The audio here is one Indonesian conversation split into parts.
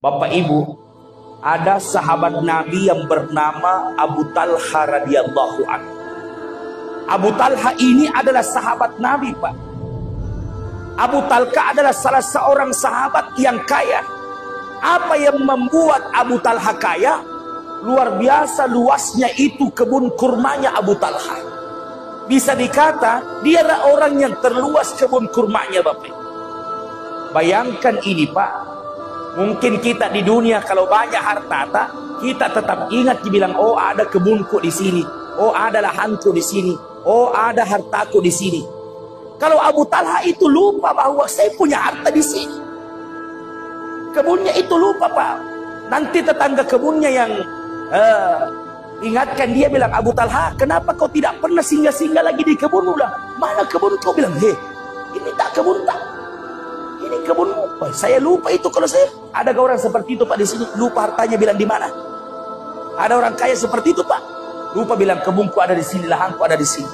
Bapak Ibu, ada sahabat Nabi yang bernama Abu Talha radhiyallahu anhu. Abu Talha ini adalah sahabat Nabi, Pak. Abu Talha adalah salah seorang sahabat yang kaya. Apa yang membuat Abu Talha kaya? Luar biasa luasnya itu kebun kurmanya Abu Talha. Bisa dikata dia adalah orang yang terluas kebun kurmanya, Bapak. Bayangkan ini, Pak. Mungkin kita di dunia kalau banyak harta, kita tetap ingat dibilang, oh ada kebunku di sini, oh ada lahanku di sini, oh ada hartaku di sini. Kalau Abu Talha itu lupa bahwa saya punya harta di sini. Kebunnya itu lupa, Pak. Nanti tetangga kebunnya yang ingatkan dia, bilang, Abu Talha, kenapa kau tidak pernah singgah-singgah lagi di kebunmu lah? Mana kebun kau? Bilang, ini tak kebun tak. Ini kebunmu. Oh, saya lupa itu. Kalau saya ada orang seperti itu, Pak, di sini lupa hartanya, bilang di mana? Ada orang kaya seperti itu, Pak. Lupa bilang kebunku ada di sini, lahanku ada di sini.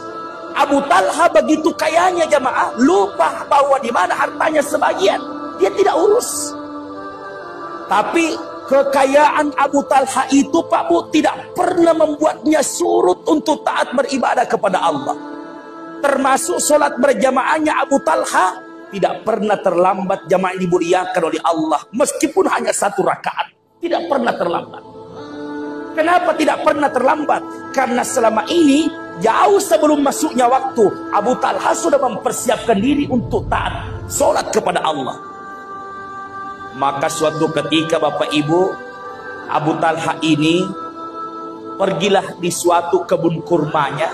Abu Talha begitu kayanya jamaah, lupa bahwa di mana hartanya sebagian. Dia tidak urus. Tapi kekayaan Abu Talha itu, Pak Bu, tidak pernah membuatnya surut untuk taat beribadah kepada Allah. Termasuk sholat berjamaahnya Abu Talha tidak pernah terlambat. Jamaah dimuliakan oleh Allah, meskipun hanya 1 rakaat, tidak pernah terlambat. Kenapa tidak pernah terlambat? Karena selama ini, jauh sebelum masuknya waktu, Abu Talha sudah mempersiapkan diri untuk taat sholat kepada Allah. Maka suatu ketika, Bapak Ibu, Abu Talha ini pergilah di suatu kebun kurmanya.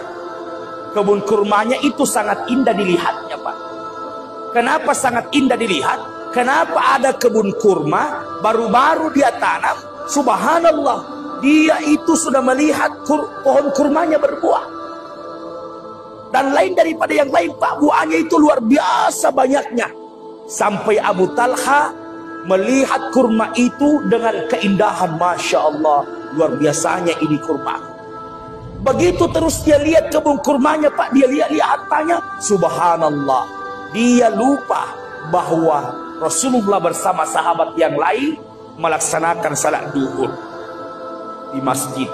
Kebun kurmanya itu sangat indah dilihatnya, Pak. Kenapa sangat indah dilihat? Kenapa ada kebun kurma baru-baru dia tanam? Subhanallah, dia itu sudah melihat pohon kurmanya berbuah. Dan lain daripada yang lain, Pak, buahnya itu luar biasa banyaknya. Sampai Abu Talha melihat kurma itu dengan keindahan, Masya Allah, luar biasanya ini kurma. Begitu terus dia lihat kebun kurmanya, Pak, dia lihat hartanya, subhanallah, dia lupa bahwa Rasulullah bersama sahabat yang lain melaksanakan salat duhur di masjid.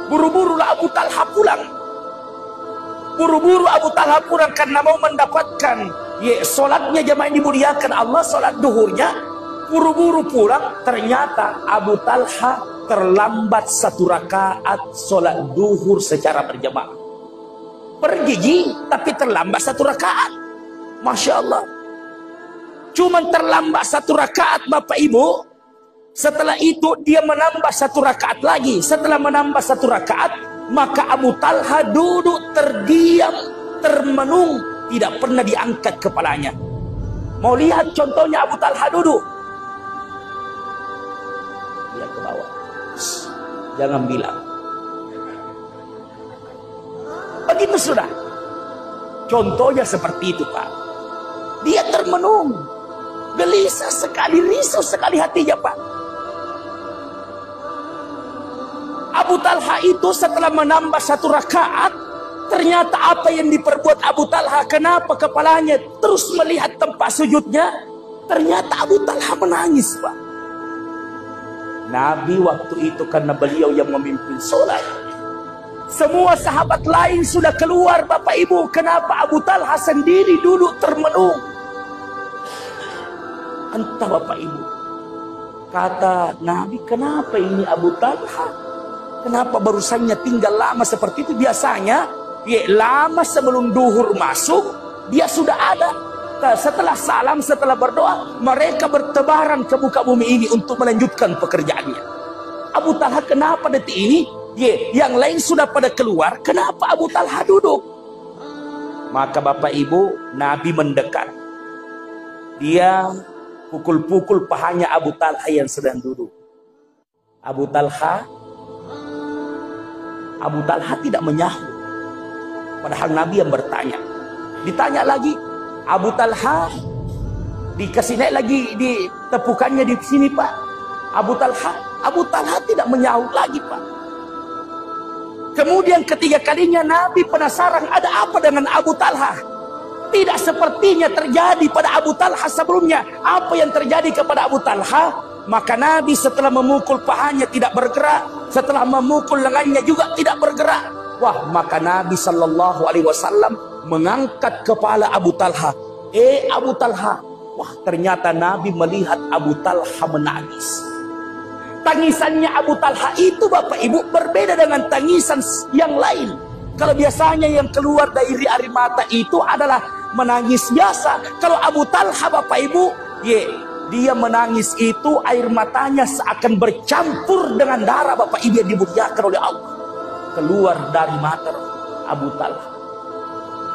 Buru-burulah Abu Talha pulang. Buru-buru Abu Talha pulang karena mau mendapatkan solatnya jamaah yang dimuliakan Allah, salat duhurnya. Buru-buru pulang, ternyata Abu Talha terlambat 1 rakaat sholat duhur secara berjamaah. Pergi, tapi terlambat 1 rakaat. Masya Allah. Cuman terlambat 1 rakaat, Bapak Ibu. Setelah itu dia menambah 1 rakaat lagi. Setelah menambah 1 rakaat, maka Abu Talha duduk terdiam, termenung, tidak pernah diangkat kepalanya. Mau lihat contohnya Abu Talha duduk? Ke bawah. Jangan bilang. Begitu sudah. Contohnya seperti itu, Pak. Dia termenung, gelisah sekali, risau sekali hatinya, Pak. Abu Talha itu setelah menambah 1 rakaat, ternyata apa yang diperbuat Abu Talha, kenapa kepalanya terus melihat tempat sujudnya? Ternyata Abu Talha menangis, Pak. Nabi waktu itu karena beliau yang memimpin sholat. Semua sahabat lain sudah keluar, Bapak Ibu. Kenapa Abu Talha sendiri duduk termenung? Entah, Bapak Ibu. Kata Nabi, kenapa ini Abu Talha? Kenapa barusannya tinggal lama seperti itu? Biasanya, lama sebelum duhur masuk, dia sudah ada. Setelah salam, setelah berdoa, mereka bertebaran ke muka bumi ini untuk melanjutkan pekerjaannya. Abu Talha kenapa detik ini? Yang lain sudah pada keluar, kenapa Abu Talha duduk? Maka Bapak Ibu, Nabi mendekat. Dia pukul-pukul pahanya Abu Talha yang sedang duduk. Abu Talha tidak menyahut. Padahal Nabi yang bertanya. Ditanya lagi, Abu Talha, dikasih naik lagi di tepukannya di sini, Pak. Abu Talha tidak menyaut lagi, Pak. Kemudian ketiga kalinya Nabi penasaran ada apa dengan Abu Talha. Tidak sepertinya terjadi pada Abu Talha sebelumnya. Apa yang terjadi kepada Abu Talha? Maka Nabi setelah memukul pahanya tidak bergerak, setelah memukul lengannya juga tidak bergerak. Wah, maka Nabi Shallallahu Alaihi Wasallam mengangkat kepala Abu Talha. Abu Talha. Wah, ternyata Nabi melihat Abu Talha menangis. Tangisannya Abu Talha itu Bapak Ibu berbeda dengan tangisan yang lain. Kalau biasanya yang keluar dari air mata itu adalah menangis biasa. Kalau Abu Talha Bapak Ibu, dia menangis itu air matanya seakan bercampur dengan darah Bapak Ibu yang dimuliakan oleh Allah. Keluar dari mata Abu Talha.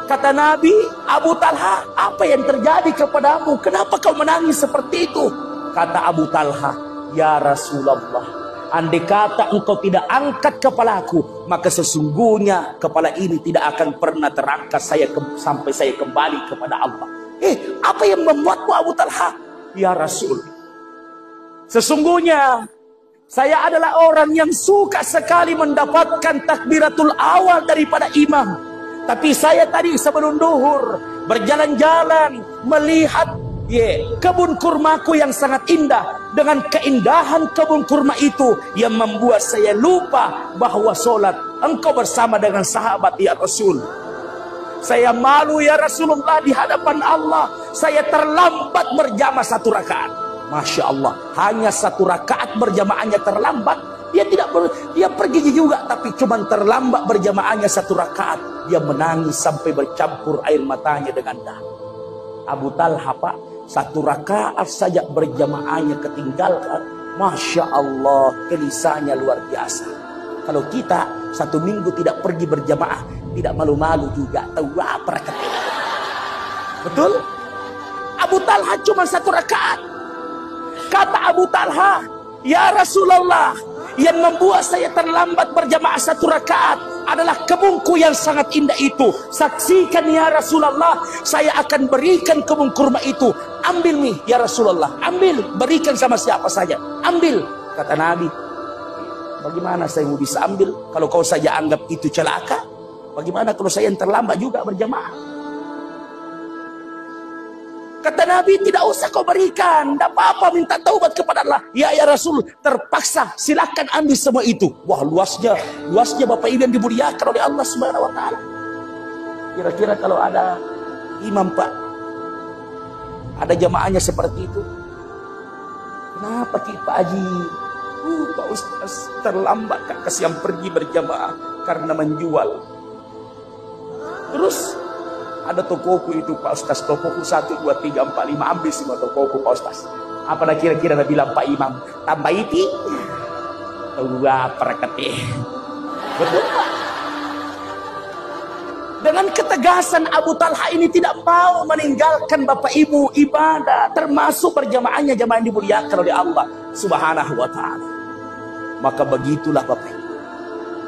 Kata Nabi, Abu Talha, apa yang terjadi kepadamu? Kenapa kau menangis seperti itu? Kata Abu Talha, ya Rasulullah, andai kata engkau tidak angkat kepalaku, maka sesungguhnya kepala ini tidak akan pernah terangkat sampai saya kembali kepada Allah. Apa yang membuatmu Abu Talha? Ya Rasul, sesungguhnya saya adalah orang yang suka sekali mendapatkan takbiratul awal daripada imam. Tapi saya tadi sebelum duhur berjalan-jalan melihat kebun kurmaku yang sangat indah. Dengan keindahan kebun kurma itu yang membuat saya lupa bahwa sholat engkau bersama dengan sahabat ya Rasul. Saya malu ya Rasulullah di hadapan Allah. Saya terlambat berjamaah 1 rakaat. Masya Allah, hanya 1 rakaat berjamaahnya terlambat. Dia pergi juga, tapi cuma terlambat berjamaahnya 1 rakaat. Dia menangis sampai bercampur air matanya dengan darah. Abu Talha Pak, 1 rakaat saja berjamaahnya ketinggalkan. Masya Allah, gelisahnya luar biasa. Kalau kita 1 minggu tidak pergi berjamaah, tidak malu-malu juga. Tahu apa katanya? Betul? Abu Talha cuma 1 rakaat. Kata Abu Talha, ya Rasulullah, yang membuat saya terlambat berjamaah 1 rakaat adalah kebunku yang sangat indah itu. Saksikan ya Rasulullah, saya akan berikan kebun kurma itu. Ambil nih ya Rasulullah, ambil, berikan sama siapa saja. Ambil. Kata Nabi, bagaimana saya mau bisa ambil kalau kau saja anggap itu celaka? Bagaimana kalau saya yang terlambat juga berjamaah? Kata Nabi, tidak usah kau berikan, tidak apa-apa, minta taubat kepada Allah. Ya Rasul, terpaksa, silakan ambil semua itu. Wah, luasnya Bapak Ibu yang dimuliakan oleh Allah Subhanahu Wa Taala. Kira-kira kalau ada imam Pak, ada jamaahnya seperti itu, kenapa Pak Haji? Pak Ustaz terlambat Kak yang pergi berjamaah karena menjual. Terus ada tokoku itu Pak Ustaz, tokoku 1, 2, 3, 4, 5, ambil semua tokoku Pak Ustaz. Apa dah kira-kira dah bilang Pak Imam? Tambah itu? Wah, perketih. Betul Pak? Dengan ketegasan Abu Talha ini tidak mau meninggalkan Bapak Ibu ibadah, termasuk berjamaahnya jamaah yang dimuliakan oleh Allah Subhanahu Wa Taala. Maka begitulah Bapak Ibu.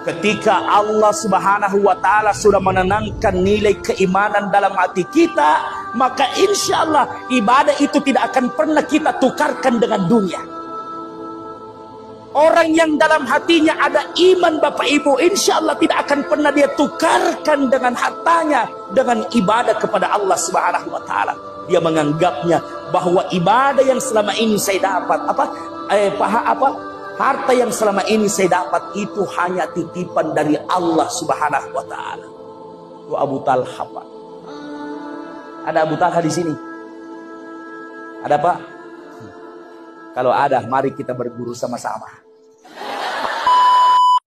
Ketika Allah Subhanahu Wa Taala sudah menanamkan nilai keimanan dalam hati kita, maka insya Allah ibadah itu tidak akan pernah kita tukarkan dengan dunia. Orang yang dalam hatinya ada iman Bapak Ibu, insya Allah tidak akan pernah dia tukarkan dengan hartanya dengan ibadah kepada Allah Subhanahu Wa Taala. Dia menganggapnya bahwa ibadah yang selama ini saya dapat harta yang selama ini saya dapat itu hanya titipan dari Allah Subhanahu Wa Taala. Itu Abu Talha Pak. Ada Abu Talha di sini? Ada Pak? Kalau ada, mari kita berguru sama-sama.